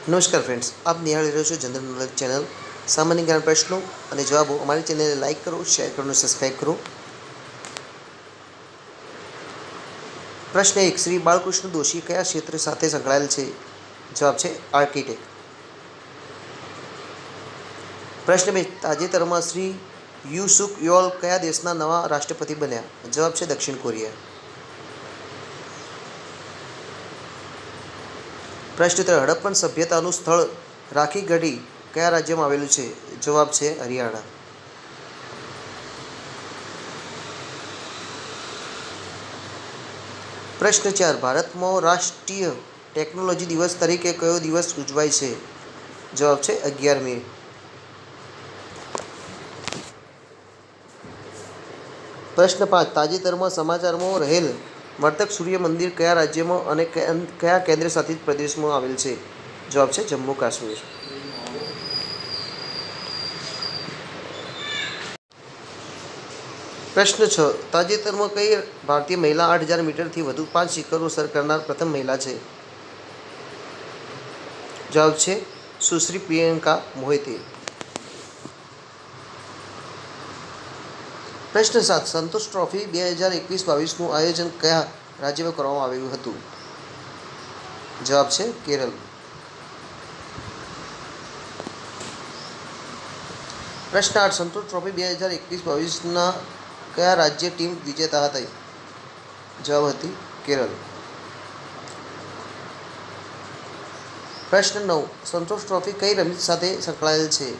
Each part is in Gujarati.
નમસ્કાર ફ્રેન્ડ્સ, આપ નિહાળી રહ્યો છો જનરલ નોલેજ ચેનલ સામાન્ય જ્ઞાન પ્રશ્નો અને જવાબો. અમારી ચેનલને લાઇક કરો, શેર કરો અને સબસ્ક્રાઈબ કરો. પ્રશ્ન 1. શ્રી બાલકૃષ્ણ દોશી કયા ક્ષેત્ર સાથે સંકળાયેલ છે? જવાબ છે આર્કિટેક્ટ. પ્રશ્ન 2. તાજેતરમાં શ્રી યુ સુક યોલ કયા દેશના નવા રાષ્ટ્રપતિ બન્યા? જવાબ છે દક્ષિણ કોરિયા. પ્રશ્ન 3. હડપ્પન સભ્યતાનું સ્થળ રાખીગઢી કયા રાજ્યમાં આવેલું છે? જવાબ છે હરિયાણા. પ્રશ્ન 4. ભારતમાં રાષ્ટ્રીય ટેકનોલોજી દિવસ તરીકે કયો દિવસ ઉજવાય છે? જવાબ છે 11 મે. પ્રશ્ન 5. તાજેતરમાં સમાચારમાં રહેલ મર્તક સૂર્ય મંદિર કયા રાજ્યમાં અને કયા કેન્દ્રશાસિત પ્રદેશમાં આવેલ છે? જવાબ છે જમ્મુ કાશ્મીર. પ્રશ્ન 6. તાજેતરમાં કઈ ભારતીય મહિલા 8,000 મીટરથી વધુ 5 શિખરો સર કરનાર પ્રથમ મહિલા છે? જવાબ છે સુશ્રી પ્રિયંકા મોહિતે. પ્રશ્ન 7. સંતોષ ટ્રોફી 2021-22નું આયોજન કયા રાજ્યમાં કરવામાં આવ્યું હતું? જવાબ છે કેરળ. પ્રશ્ન 8. સંતોષ ટ્રોફી 2021-22ના કયા રાજ્ય ટીમ વિજેતા હતી? જવાબ હતી કેરળ. પ્રશ્ન 9. સંતોષ ટ્રોફી કઈ રમત સાથે સંકળાયેલ છે?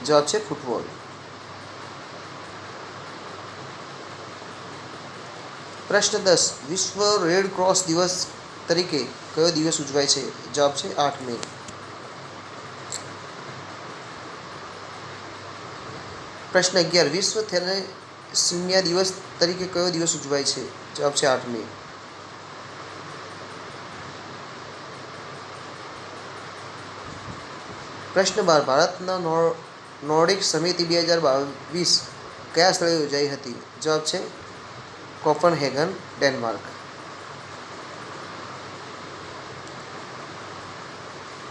જવાબ છે ફૂટબોલ. પ્રશ્ન 10. વિશ્વ રેડ ક્રોસ દિવસ તરીકે કયો દિવસ ઉજવાય છે? જવાબ છે 8 મે. પ્રશ્ન 11. વિશ્વ થેલેસીમિયા દિવસ તરીકે કયો દિવસ ઉજવાય છે? જવાબ છે 8 મે. પ્રશ્ન 12. ભારતના નોર્ડિક સમિતિ 2022 કયા સ્થળે યોજાઈ હતી? જવાબ છે કોપનહેગન, ડેનમાર્ક.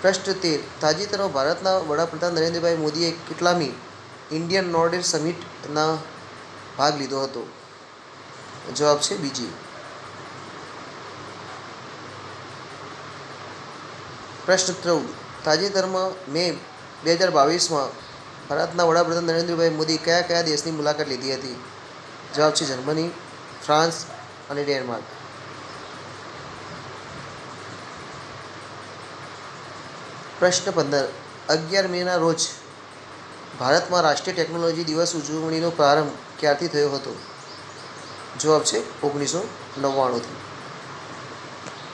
પ્રશ્ન 13. તાજેતરમાં ભારતના વડાપ્રધાન નરેન્દ્રભાઈ મોદીએ કેટલામી ઇન્ડિયન નોર્ડિક સમિટના ભાગ લીધો હતો? જવાબ છે બીજી. પ્રશ્ન 14. તાજેતરમાં મે 2022માં ભારતના વડાપ્રધાન નરેન્દ્રભાઈ મોદી કયા દેશની મુલાકાત લીધી હતી? જવાબ છે જર્મની, ફ્રાન્સ અને ડેનમાર્ક. પ્રશ્ન 15. 11 મેના રોજ ભારતમાં રાષ્ટ્રીય ટેકનોલોજી દિવસ ઉજવણીનો પ્રારંભ ક્યારથી થયો હતો? જવાબ છે 1999થી.